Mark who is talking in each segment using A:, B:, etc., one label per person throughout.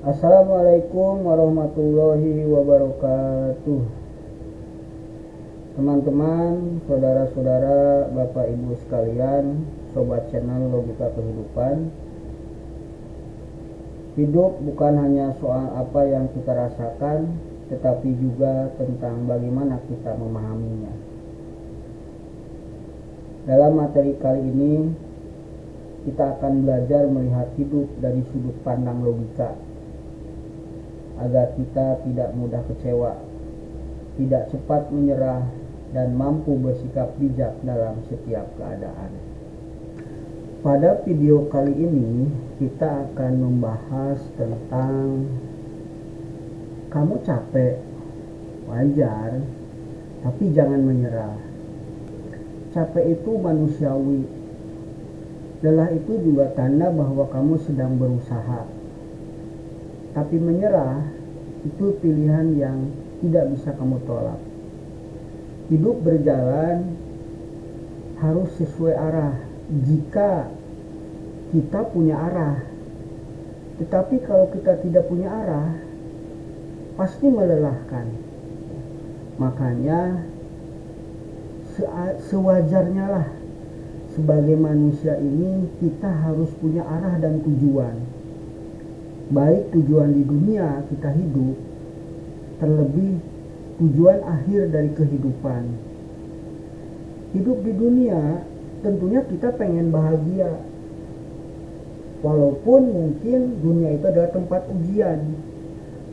A: Assalamualaikum warahmatullahi wabarakatuh. Teman-teman, saudara-saudara, Bapak Ibu sekalian, sobat channel Logika Kehidupan. Hidup bukan hanya soal apa yang kita rasakan, tetapi juga tentang bagaimana kita memahaminya. Dalam materi kali ini, kita akan belajar melihat hidup dari sudut pandang logika, agar kita tidak mudah kecewa, tidak cepat menyerah, dan mampu bersikap bijak dalam setiap keadaan. Pada video kali ini kita akan membahas tentang kamu capek, wajar, tapi jangan menyerah. Capek itu manusiawi. Lelah itu juga tanda bahwa kamu sedang berusaha. Tapi menyerah itu pilihan yang tidak bisa kamu tolak. Hidup berjalan harus sesuai arah jika kita punya arah. Tetapi kalau kita tidak punya arah, pasti melelahkan. Makanya sewajarnya lah sebagai manusia ini kita harus punya arah dan tujuan. Baik tujuan di dunia kita hidup, terlebih tujuan akhir dari kehidupan. Hidup di dunia tentunya kita pengen bahagia, walaupun mungkin dunia itu adalah tempat ujian.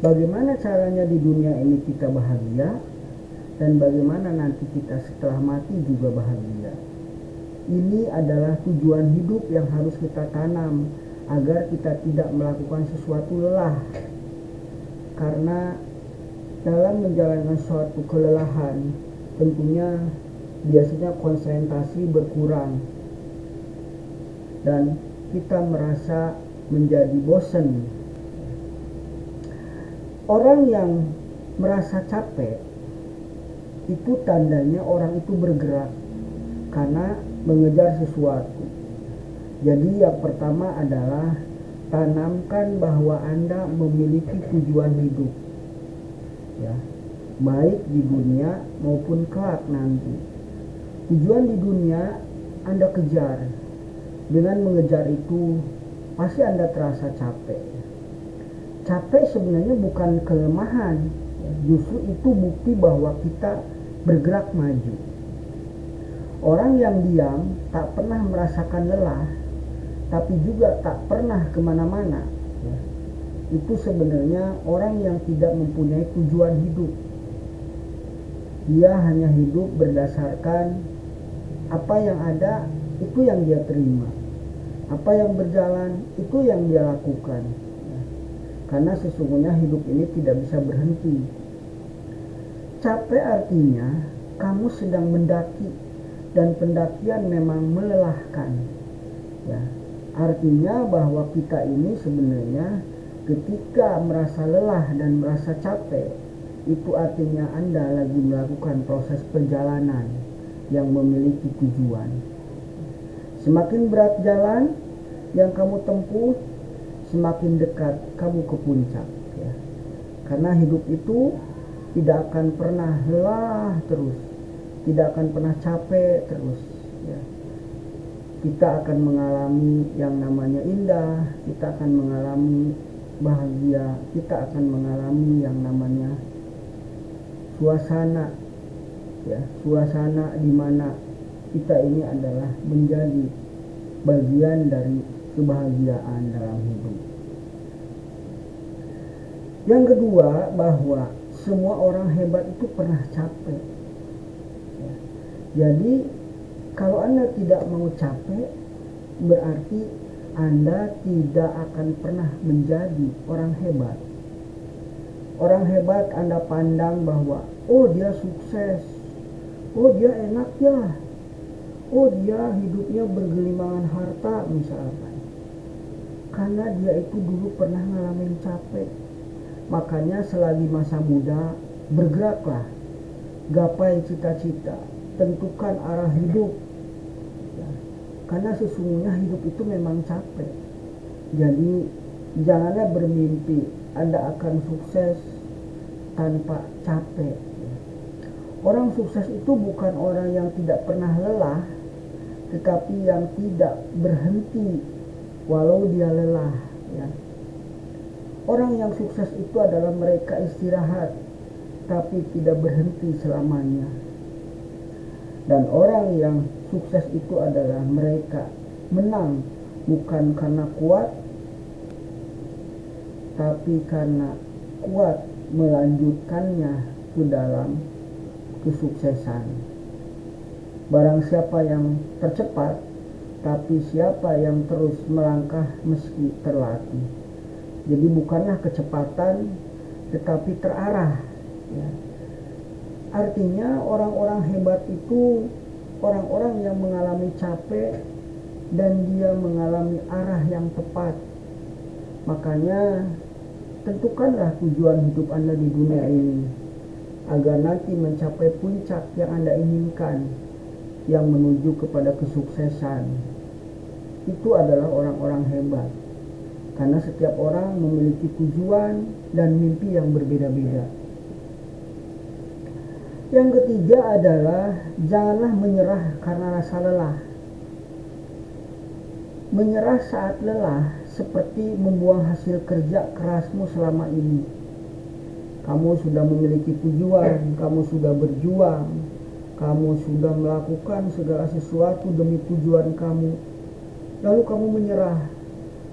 A: Bagaimana caranya di dunia ini kita bahagia, dan bagaimana nanti kita setelah mati juga bahagia. Ini adalah tujuan hidup yang harus kita tanam agar kita tidak melakukan sesuatu lelah. Karena dalam menjalankan suatu kelelahan, tentunya biasanya konsentrasi berkurang dan kita merasa menjadi bosan. Orang yang merasa capek itu tandanya orang itu bergerak karena mengejar sesuatu. Jadi yang pertama adalah tanamkan bahwa Anda memiliki tujuan hidup, ya, baik di dunia maupun kelak nanti. Tujuan di dunia Anda kejar. Dengan mengejar itu pasti Anda terasa capek. Capek sebenarnya bukan kelemahan, justru itu bukti bahwa kita bergerak maju. Orang yang diam tak pernah merasakan lelah, tapi juga tak pernah kemana-mana, ya, itu sebenarnya orang yang tidak mempunyai tujuan hidup. Dia hanya hidup berdasarkan apa yang ada, itu yang dia terima. Apa yang berjalan, itu yang dia lakukan, ya. Karena sesungguhnya hidup ini tidak bisa berhenti. Capek artinya kamu sedang mendaki, dan pendakian memang melelahkan, ya. Artinya bahwa kita ini sebenarnya ketika merasa lelah dan merasa capek, itu artinya Anda lagi melakukan proses perjalanan yang memiliki tujuan. Semakin berat jalan yang kamu tempuh, semakin dekat kamu ke puncak, ya. Karena hidup itu tidak akan pernah lelah terus, tidak akan pernah capek terus, ya. Kita akan mengalami yang namanya indah, kita akan mengalami bahagia, kita akan mengalami yang namanya suasana, ya, suasana di mana kita ini adalah menjadi bagian dari kebahagiaan dalam hidup. Yang kedua, bahwa semua orang hebat itu pernah capek, ya. Jadi kalau Anda tidak mau capek, berarti Anda tidak akan pernah menjadi orang hebat. Orang hebat Anda pandang bahwa, oh dia sukses, oh dia enak ya, oh dia hidupnya bergelimangan harta misalkan. Karena dia itu dulu pernah ngalamin capek. Makanya selagi masa muda, bergeraklah, gapai cita-cita, tentukan arah hidup, ya. Karena sesungguhnya hidup itu memang capek. Jadi Janganlah bermimpi Anda akan sukses tanpa capek. Orang sukses itu bukan orang yang tidak pernah lelah, tetapi yang tidak berhenti walau dia lelah, ya. Orang yang sukses itu adalah mereka istirahat tapi tidak berhenti selamanya. Dan orang yang sukses itu adalah mereka menang bukan karena kuat, tapi karena kuat melanjutkannya ke dalam kesuksesan. Barang siapa yang tercepat, tapi siapa yang terus melangkah meski terlatih. Jadi bukanlah kecepatan, tetapi terarah, ya. Artinya orang-orang hebat itu orang-orang yang mengalami capek dan dia mengalami arah yang tepat. Makanya tentukanlah tujuan hidup Anda di dunia ini agar nanti mencapai puncak yang Anda inginkan, yang menuju kepada kesuksesan. Itu adalah orang-orang hebat, karena setiap orang memiliki tujuan dan mimpi yang berbeda-beda. Yang ketiga adalah janganlah menyerah karena rasa lelah. Menyerah saat lelah seperti membuang hasil kerja kerasmu selama ini. Kamu sudah memiliki tujuan, kamu sudah berjuang, kamu sudah melakukan segala sesuatu demi tujuan kamu. Lalu kamu menyerah.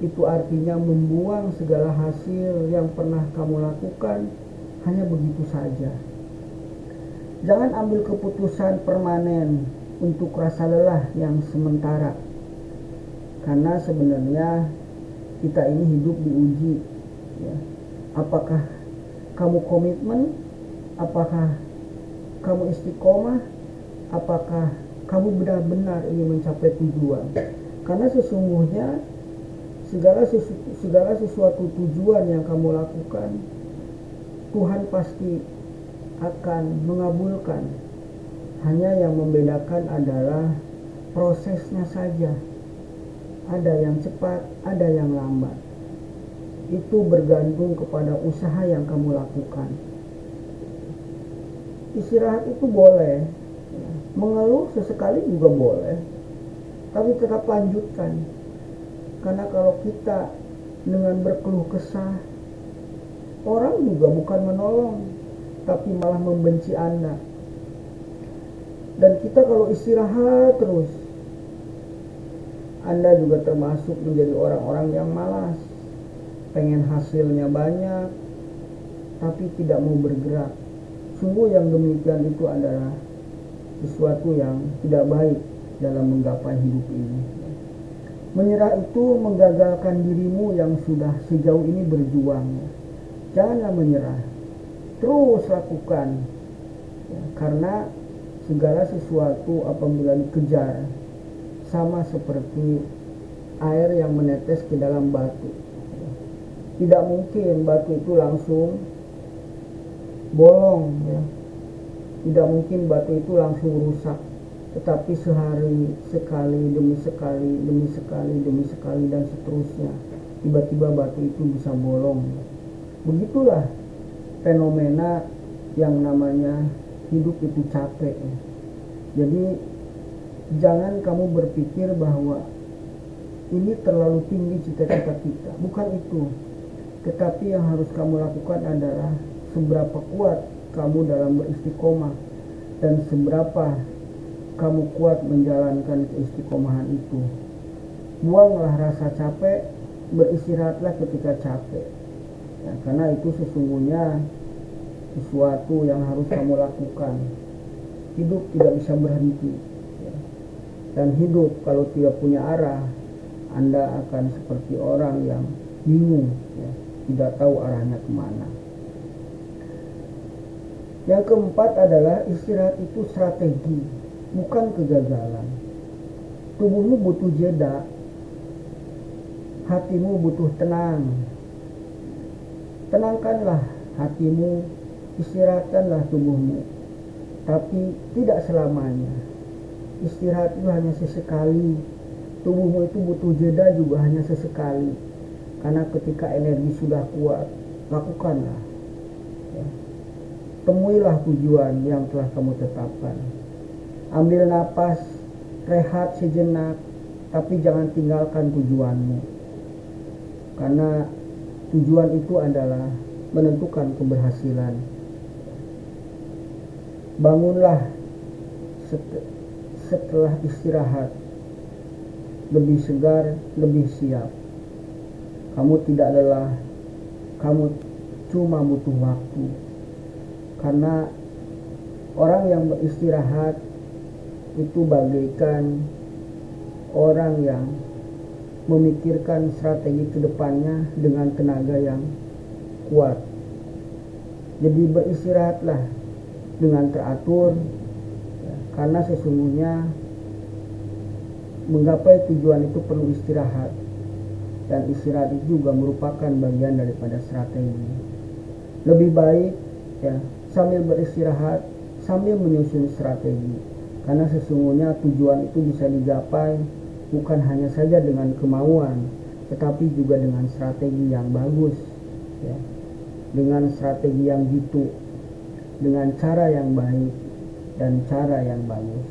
A: Itu artinya membuang segala hasil yang pernah kamu lakukan hanya begitu saja. Jangan ambil keputusan permanen untuk rasa lelah yang sementara. Karena sebenarnya kita ini hidup diuji, ya. Apakah kamu komitmen? Apakah kamu istiqomah? Apakah kamu benar-benar ingin mencapai tujuan? Karena sesungguhnya segala sesuatu tujuan yang kamu lakukan, Tuhan pasti akan mengabulkan. Hanya yang membedakan adalah prosesnya saja. Ada yang cepat, ada yang lambat. Itu bergantung kepada usaha yang kamu lakukan. Istirahat itu boleh, mengeluh sesekali juga boleh, tapi tetap lanjutkan. Karena kalau kita dengan berkeluh kesah, orang juga bukan menolong, tapi malah membenci Anda. Dan kita kalau istirahat terus, Anda juga termasuk menjadi orang-orang yang malas, pengen hasilnya banyak, tapi tidak mau bergerak. Sungguh yang demikian itu adalah sesuatu yang tidak baik dalam menggapai hidup ini. Menyerah itu menggagalkan dirimu yang sudah sejauh ini berjuang. Janganlah menyerah, terus lakukan, ya, karena segala sesuatu apabila dikejar sama seperti air yang menetes ke dalam batu. Tidak mungkin batu itu langsung bolong, ya. Tidak mungkin batu itu langsung rusak, tetapi sehari sekali demi sekali demi sekali demi sekali dan seterusnya, tiba-tiba batu itu bisa bolong. Begitulah fenomena yang namanya hidup itu capek, ya. Jadi jangan kamu berpikir bahwa ini terlalu tinggi cita-cita kita. Bukan itu. Tetapi yang harus kamu lakukan adalah seberapa kuat kamu dalam beristiqomah dan seberapa kamu kuat menjalankan keistiqomahan itu. Buanglah rasa capek, beristirahatlah ketika capek, ya, karena itu sesungguhnya sesuatu yang harus kamu lakukan. Hidup tidak bisa berhenti, ya. Dan hidup kalau tidak punya arah, Anda akan seperti orang yang bingung, ya, tidak tahu arahnya kemana. Yang keempat adalah istirahat itu strategi, bukan kegagalan. Tubuhmu butuh jeda, hatimu butuh tenang. Tenangkanlah hatimu, istirahatkanlah tubuhmu, tapi tidak selamanya. Istirahat itu hanya sesekali, tubuhmu itu butuh jeda juga hanya sesekali. Karena ketika energi sudah kuat, lakukanlah. Ya. Temuilah tujuan yang telah kamu tetapkan. Ambil napas, rehat sejenak, tapi jangan tinggalkan tujuanmu. Karena tujuan itu adalah menentukan keberhasilan. Bangunlah setelah istirahat, lebih segar, lebih siap. Kamu tidak lelah, kamu cuma butuh waktu. Karena orang yang beristirahat itu bagaikan orang yang memikirkan strategi ke depannya dengan tenaga yang kuat. Jadi beristirahatlah dengan teratur, ya, karena sesungguhnya menggapai tujuan itu perlu istirahat, dan istirahat itu juga merupakan bagian daripada strategi. Lebih baik ya sambil beristirahat sambil menyusun strategi, karena sesungguhnya tujuan itu bisa digapai bukan hanya saja dengan kemauan, tetapi juga dengan strategi yang bagus, ya, dengan strategi yang jitu, dengan cara yang baik dan cara yang bagus.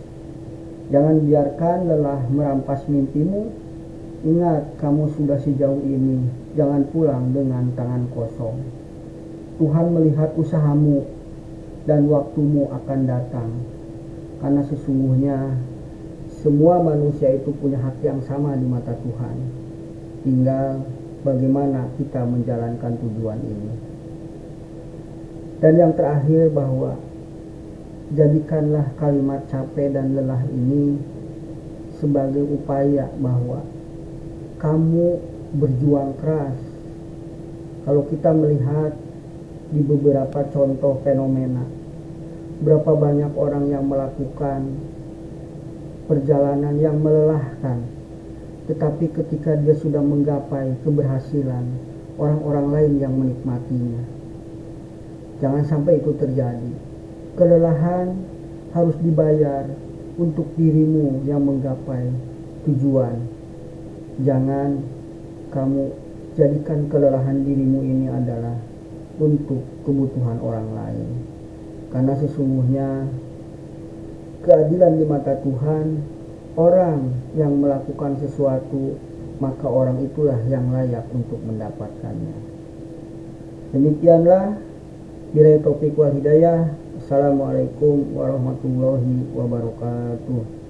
A: Jangan biarkan lelah merampas mimpimu. Ingat, kamu sudah sejauh ini, jangan pulang dengan tangan kosong. Tuhan melihat usahamu dan waktumu akan datang, karena sesungguhnya semua manusia itu punya hak yang sama di mata Tuhan. Tinggal bagaimana kita menjalankan tujuan ini. Dan yang terakhir, bahwa jadikanlah kalimat capek dan lelah ini sebagai upaya bahwa kamu berjuang keras. Kalau kita melihat di beberapa contoh fenomena, berapa banyak orang yang melakukan perjalanan yang melelahkan, tetapi ketika dia sudah menggapai keberhasilan, orang-orang lain yang menikmatinya. Jangan sampai itu terjadi. Kelelahan harus dibayar untuk dirimu yang menggapai tujuan. Jangan kamu jadikan kelelahan dirimu ini adalah untuk kebutuhan orang lain. Karena sesungguhnya keadilan di mata Tuhan, orang yang melakukan sesuatu, maka orang itulah yang layak untuk mendapatkannya. Demikianlah, billahi taufiq wal hidayah. Assalamualaikum warahmatullahi wabarakatuh.